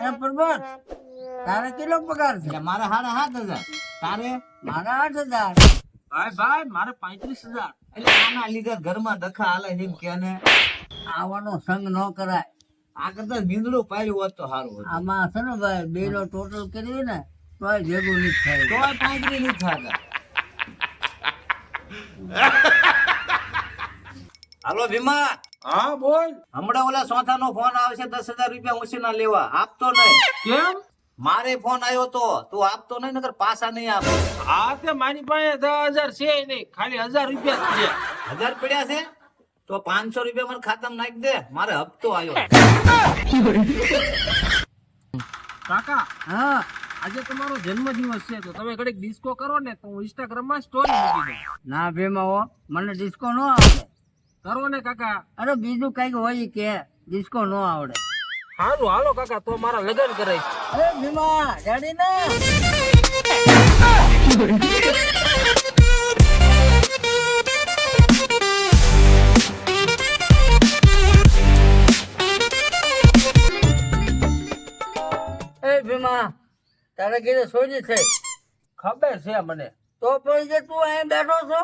એ પરબત તારે કેટલો પગાર છે? મારે 7,500. તારે? મારા 8,000. ભાઈ મારે 35,000. એટલે આના લીધે ઘરમાં ડખા હાલે છે એમ કે ને આવાનો સંગ ન કરાય. આ કરતા મીંદડું પાડ્યું હોત તો સારું હતું. આમાં છે ને ભાઈ બે નો ટોટલ કરી ને તોય ભેગું નહીં થાય. તોય 35 નથી થતા. હાલો ભીમા, હા બોલ. હમણાં ઓલા સોથાનો ફોન આવશે 10,000 રૂપિયા ઉછીના લેવા. આપતો નહીં. કેમ? મારે ફોન આવ્યો તો તું આપતો નહીં, નકર પાછા નહીં આપે. હા તે મારી પાસે 10,000 છે નહીં, ખાલી 1,000 રૂપિયા જ છે. 1,000 પડ્યા છે તો 500 રૂપિયા મને ખાતામાં નાખી દે. મારે હપ્તો આવ્યો. કાકા હા આજે તમારો જન્મદિવસ છે તો તમે ઘડીક ડિસ્કો કરો ને તો હું ઇન્સ્ટાગ્રામ માં સ્ટોરી મૂકી દઉં. ના ભેમા હો, મને ડિસ્કો ન આવડે. કરો ને કાકા. અરે બીજું કઈક હોય કે ડિસ્કો ન આવડે. હારું હાલો કાકા, તો મારા લગ્ન કરાય. અરે ભીમા રેડી ને? એ ભીમા તારે ઘરે સોજી છે? ખબર છે મને. તો પછી જે તું અહીં બેઠો છો?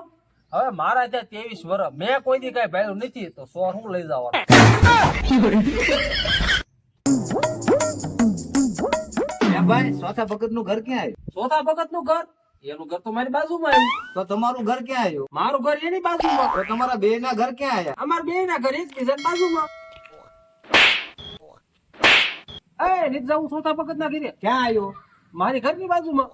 હવે મારા ત્યાં 23 વર્ષ, મેં કોઈ દી કઈ ભાઈ નથી તો 100 હું લઈ જવાનું. એ ભાઈ, ચોથા ભગત નું ઘર ક્યાં આવ્યું? ચોથા ભગત નું ઘર, એનું ઘર તો મારી બાજુમાં આવ્યું. તો તમારું ઘર ક્યાં આવ્યું? મારું ઘર એની બાજુમાં. તો તમારા બે ના ઘર ક્યાં આવ્યા? અમાર બે ના ઘર એકબીજાની બાજુમાં. એ નીત જાઉં ચોથા ભગત ના ઘરે, ક્યાં આવ્યો? મારી ઘરની બાજુમાં.